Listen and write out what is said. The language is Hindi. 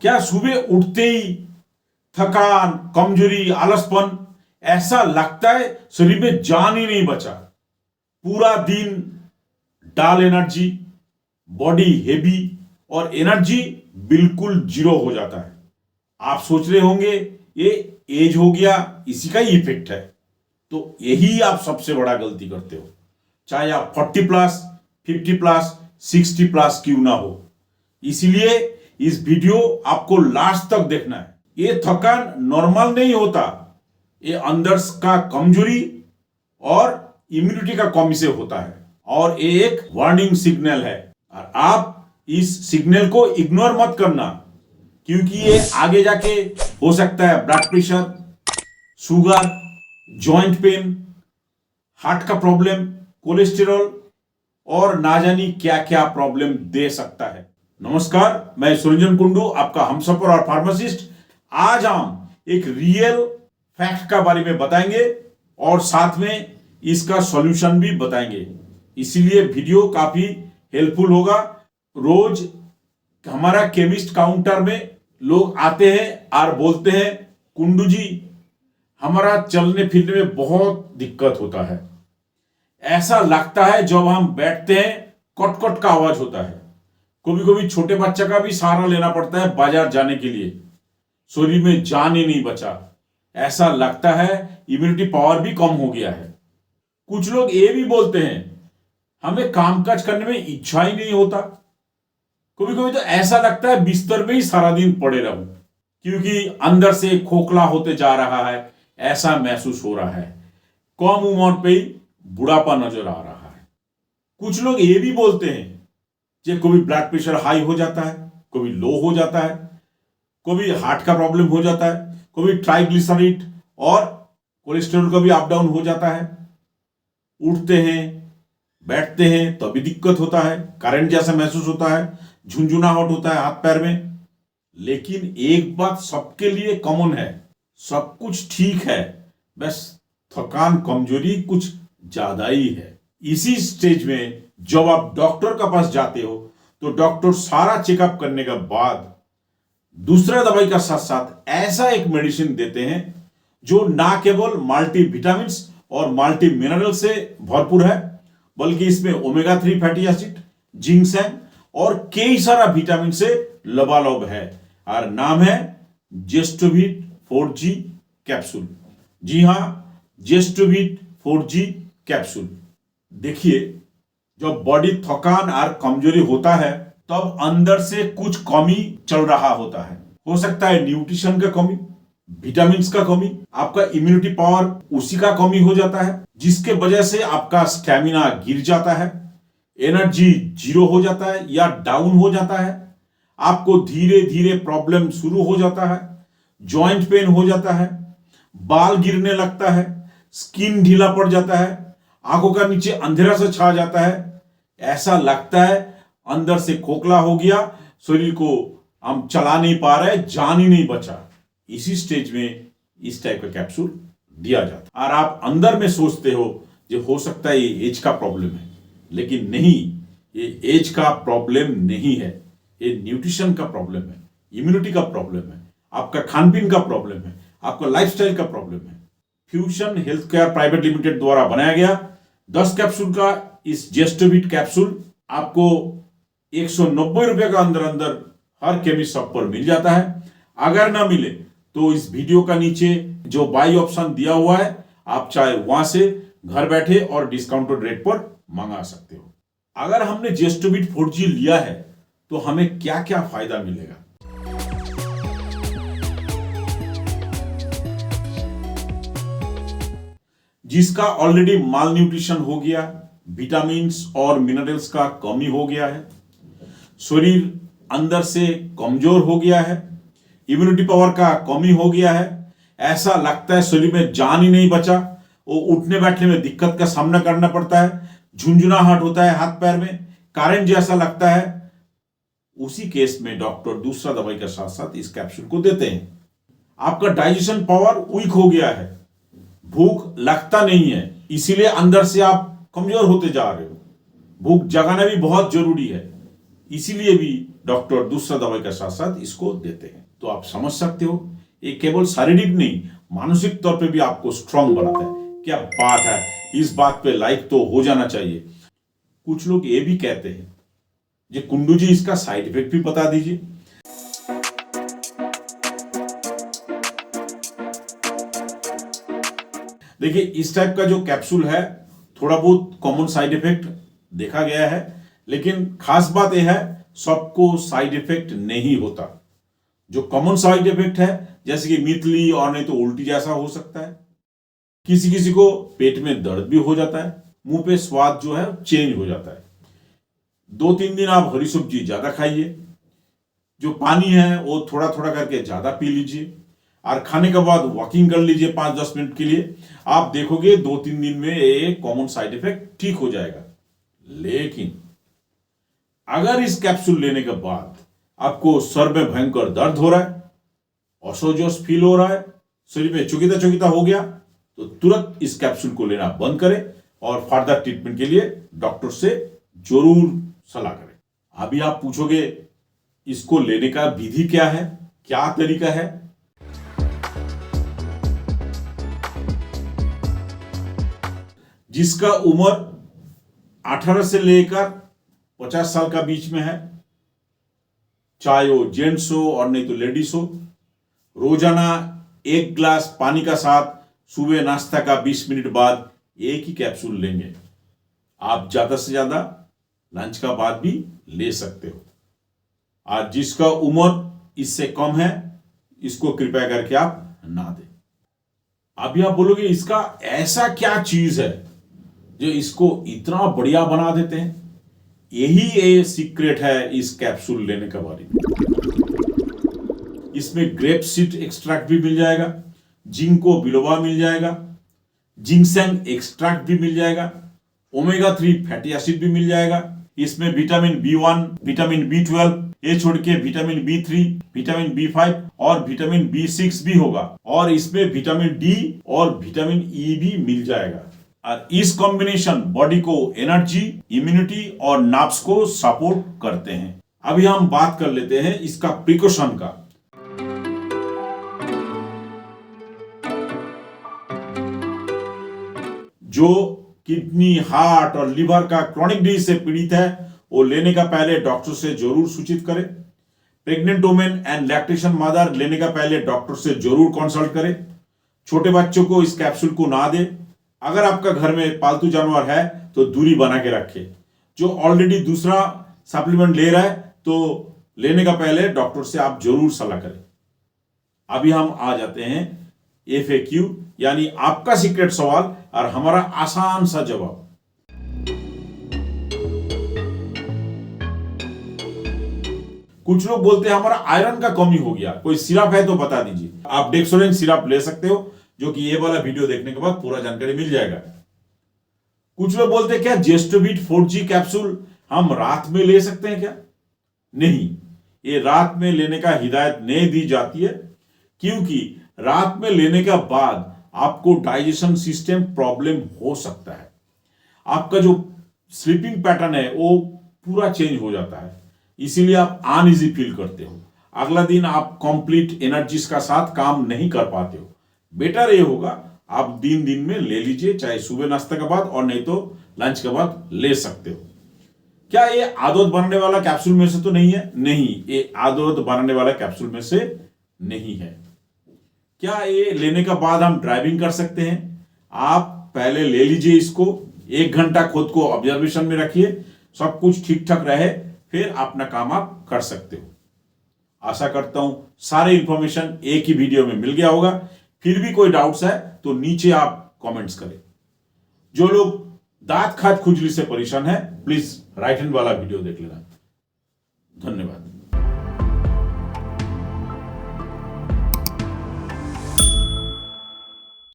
क्या सुबह उठते ही थकान, कमजोरी, आलसपन, ऐसा लगता है शरीर में जान ही नहीं बचा। पूरा दिन डाल एनर्जी, बॉडी हेवी और एनर्जी बिल्कुल जीरो हो जाता है। आप सोच रहे होंगे ये एज हो गया, इसी का ही इफेक्ट है। तो यही आप सबसे बड़ा गलती करते हो, चाहे आप 40 प्लस, 50 प्लस, 60 प्लस क्यों ना हो। इसीलिए इस वीडियो आपको लास्ट तक देखना है। ये थकान नॉर्मल नहीं होता, ये अंदर का कमजोरी और इम्यूनिटी का कमी से होता है, और ये एक वार्निंग सिग्नल है। और आप इस सिग्नल को इग्नोर मत करना, क्योंकि ये आगे जाके हो सकता है blood pressure, sugar, joint pain, heart का प्रॉब्लम, कोलेस्टेरॉल और ना जानी क्या क्या प्रॉब्लम दे सकता है। नमस्कार, मैं सुरंजन कुंडू, आपका हमसफर और फार्मासिस्ट। आज हम एक रियल फैक्ट का बारे में बताएंगे और साथ में इसका सॉल्यूशन भी बताएंगे। इसीलिए वीडियो काफी हेल्पफुल होगा। रोज हमारा केमिस्ट काउंटर में लोग आते हैं और बोलते हैं, कुंडू जी हमारा चलने फिरने में बहुत दिक्कत होता है। ऐसा लगता है जब हम बैठते हैं कट कट का आवाज होता है। कभी कभी छोटे बच्चा का भी सहारा लेना पड़ता है बाजार जाने के लिए। शरीर में जान ही नहीं बचा। ऐसा लगता है इम्यूनिटी पावर भी कम हो गया है। कुछ लोग ये भी बोलते हैं हमें कामकाज करने में इच्छा ही नहीं होता। कभी कभी तो ऐसा लगता है बिस्तर में ही सारा दिन पड़े रहूं, क्योंकि अंदर से खोखला होते जा रहा है, ऐसा महसूस हो रहा है। कम उम्र पे ही बुढ़ापा नजर आ रहा है। कुछ लोग ये भी बोलते हैं कि कभी ब्लड प्रेशर हाई हो जाता है, कभी लो हो जाता है, कभी हार्ट का प्रॉब्लम हो जाता है, कभी ट्राइग्लिसराइड और कोलेस्ट्रॉल का भी अप डाउन हो जाता है। उठते हैं, बैठते हैं तो भी दिक्कत होता है, करंट जैसा महसूस होता है, झुंझुनाहट होता है हाथ पैर में। लेकिन एक बात सबके लिए कॉमन है, सब कुछ ठीक है, बस थकान कमजोरी कुछ ज्यादा ही है। इसी स्टेज में जब आप डॉक्टर के पास जाते हो तो डॉक्टर सारा चेकअप करने के बाद दूसरा दवाई का साथ साथ ऐसा एक मेडिसिन देते हैं जो ना केवल मल्टी विटामिन और मल्टी मिनरल से भरपूर है, बल्कि इसमें ओमेगा 3 फैटी एसिड, जिंकसैन और कई सारा विटामिन से लबालब है। और नाम है जेस्टोविट 4G कैप्सूल। जी हां, जेस्टोविट 4G कैप्सूल। देखिए, जब बॉडी थकान और कमजोरी होता है तब अंदर से कुछ कमी चल रहा होता है। हो सकता है न्यूट्रिशन का कमी, विटामिन का कमी, आपका इम्यूनिटी पावर उसी का कमी हो जाता है, जिसके वजह से आपका स्टैमिना गिर जाता है, एनर्जी जीरो हो जाता है या डाउन हो जाता है, आपको धीरे धीरे प्रॉब्लम शुरू हो जाता है, जॉइंट पेन हो जाता है, बाल गिरने लगता है, स्किन ढीला पड़ जाता है, आंखों का नीचे अंधेरा से छा जाता है। ऐसा लगता है अंदर से खोखला हो गया, शरीर को हम चला नहीं पा रहे, जान ही नहीं बचा। इसी स्टेज में इस टाइप का कैप्सूल दिया जाता है। और आप अंदर में सोचते हो जो हो सकता है ये एज का प्रॉब्लम है, लेकिन नहीं, ये एज का प्रॉब्लम नहीं है, ये न्यूट्रिशन का प्रॉब्लम है, इम्यूनिटी का प्रॉब्लम है, आपका खान पीन का प्रॉब्लम है, आपका लाइफस्टाइल का प्रॉब्लम है। Fusion health care private limited द्वारा बनाया गया 10 कैप्सूल का इस जेस्टोविट कैप्सूल आपको 190 रुपए का अंदर अंदर हर केमिस्ट शॉप पर मिल जाता है। अगर ना मिले तो इस वीडियो का नीचे जो बाई ऑप्शन दिया हुआ है, आप चाहे वहां से घर बैठे और डिस्काउंटेड रेट पर मंगा सकते हो। अगर हमने जेस्टोविट 4G लिया है तो हमें क्या क्या फायदा मिलेगा। जिसका ऑलरेडी माल न्यूट्रिशन हो गया, विटामिन और मिनरल्स का कमी हो गया है, शरीर अंदर से कमजोर हो गया है, इम्यूनिटी पावर का कमी हो गया है, ऐसा लगता है शरीर में जान ही नहीं बचा, वो उठने बैठने में दिक्कत का सामना करना पड़ता है, झुंझुनाहट होता है हाथ पैर में, करंट जैसा लगता है। उसी केस में डॉक्टर दूसरा दवाई के साथ साथ इस कैप्सूल को देते हैं। आपका डाइजेशन पावर वीक हो गया है, भूख लगता नहीं है, इसीलिए अंदर से आप कमजोर होते जा रहे हो। भूख जगाना भी बहुत जरूरी है, इसीलिए भी डॉक्टर दूसरा दवाई के साथ साथ इसको देते हैं। तो आप समझ सकते हो, ये केवल शारीरिक नहीं, मानसिक तौर पे भी आपको स्ट्रांग बनाता है। क्या बात है, इस बात पे लाइक तो हो जाना चाहिए। कुछ लोग ये भी कहते हैं, जी कुंडू जी इसका साइड इफेक्ट भी बता दीजिए। देखिए, इस टाइप का जो कैप्सूल है, थोड़ा बहुत कॉमन साइड इफेक्ट देखा गया है, लेकिन खास बात यह है सबको साइड इफेक्ट नहीं होता। जो कॉमन साइड इफेक्ट है, जैसे कि मितली और नहीं तो उल्टी जैसा हो सकता है, किसी किसी को पेट में दर्द भी हो जाता है, मुंह पे स्वाद जो है चेंज हो जाता है। 2-3 दिन आप हरी सब्जी ज्यादा खाइए, जो पानी है वो थोड़ा थोड़ा करके ज्यादा पी लीजिए, और खाने के बाद वॉकिंग कर लीजिए 5-10 मिनट के लिए। आप देखोगे 2-3 दिन में ये कॉमन साइड इफेक्ट ठीक हो जाएगा। लेकिन अगर इस कैप्सूल लेने के बाद आपको सर में भयंकर दर्द हो रहा है, असहज फील हो रहा है, शरीर में चुकीता चुकीता हो गया, तो तुरंत इस कैप्सूल को लेना बंद करें और फर्दर ट्रीटमेंट के लिए डॉक्टर से जरूर सलाह करें। अभी आप पूछोगे इसको लेने का विधि क्या है, क्या तरीका है? जिसका उम्र 18 से लेकर 50 साल का बीच में है, चाहे वो जेंट्स हो और नहीं तो लेडीज हो, रोजाना 1 गिलास पानी का साथ सुबह नाश्ता का 20 मिनट बाद एक ही कैप्सूल लेंगे। आप ज्यादा से ज्यादा लंच का बाद भी ले सकते हो। आज जिसका उम्र इससे कम है, इसको कृपया करके आप ना दें। अभी आप बोलोगे इसका ऐसा क्या चीज है जो इसको इतना बढ़िया बना देते हैं? यही ये सीक्रेट है इस कैप्सूल लेने का बारे में। इसमें ग्रेप सीड एक्सट्रैक्ट भी मिल जाएगा, जिंको बिलोबा मिल जाएगा, जिंगसेंग एक्सट्रैक्ट भी मिल जाएगा, ओमेगा 3 फैटी एसिड भी मिल जाएगा। इसमें विटामिन B1, विटामिन B12, ये छोड़ के विटामिन B3, विटामिन B5 और विटामिन B6 भी होगा, और इसमें विटामिन D और विटामिन E भी मिल जाएगा। और इस कॉम्बिनेशन बॉडी को एनर्जी, इम्यूनिटी और नर्व्स को सपोर्ट करते हैं। अभी हम बात कर लेते हैं इसका प्रिकॉशन का। जो किडनी, हार्ट और लिवर का क्रॉनिक डिजीज से पीड़ित है, वो लेने का पहले डॉक्टर से जरूर सूचित करें। Pregnant women and lactation mother लेने का पहले डॉक्टर से जरूर कंसल्ट करें। छोटे बच्चों को इस कैप्सूल को ना दें। अगर आपका घर में पालतू जानवर है तो दूरी बना के रखें। जो ऑलरेडी दूसरा सप्लीमेंट ले रहा है तो लेने का पहले डॉक्टर से आप जरूर सलाह करें। अभी हम आ जाते हैं FAQ, यानी आपका सीक्रेट सवाल और हमारा आसान सा जवाब। कुछ लोग बोलते हैं हमारा आयरन का कमी हो गया, कोई सिरप है तो बता दीजिए। आप डेक्सोरेन सिरप ले सकते हो, जो कि ये वाला वीडियो देखने के बाद पूरा जानकारी मिल जाएगा। कुछ लोग बोलते हैं क्या जेस्टोबिट 4G कैप्सूल हम रात में ले सकते हैं क्या? नहीं, ये रात में लेने का हिदायत नहीं दी जाती है, क्योंकि रात में लेने के बाद आपको डाइजेशन सिस्टम प्रॉब्लम हो सकता है। आपका जो स्लीपिंग पैटर्न है वो पूरा चेंज हो जाता है, इसीलिए आप अनईजी फील करते हो। अगला दिन आप कंप्लीट एनर्जीज का साथ काम नहीं कर पाते हो। बेटर ये होगा आप दिन में ले लीजिए, चाहे सुबह नाश्ते के बाद और नहीं तो लंच के बाद ले सकते हो। क्या ये आदत बनाने वाला कैप्सूल में से तो नहीं है? नहीं, ये आदत बनाने वाला कैप्सूल में से नहीं है। क्या ये लेने के बाद हम ड्राइविंग कर सकते हैं? आप पहले ले लीजिए इसको, 1 घंटा खुद को ऑब्जर्वेशन में रखिए, सब कुछ ठीक ठाक रहे, फिर अपना काम आप कर सकते हो। आशा करता हूं सारे इंफॉर्मेशन एक ही वीडियो में मिल गया होगा। फिर भी कोई डाउट्स है तो नीचे आप कमेंट्स करें। जो लोग दांत खाज खुजली से परेशान है, प्लीज राइट हैंड वाला वीडियो देख लेना। धन्यवाद।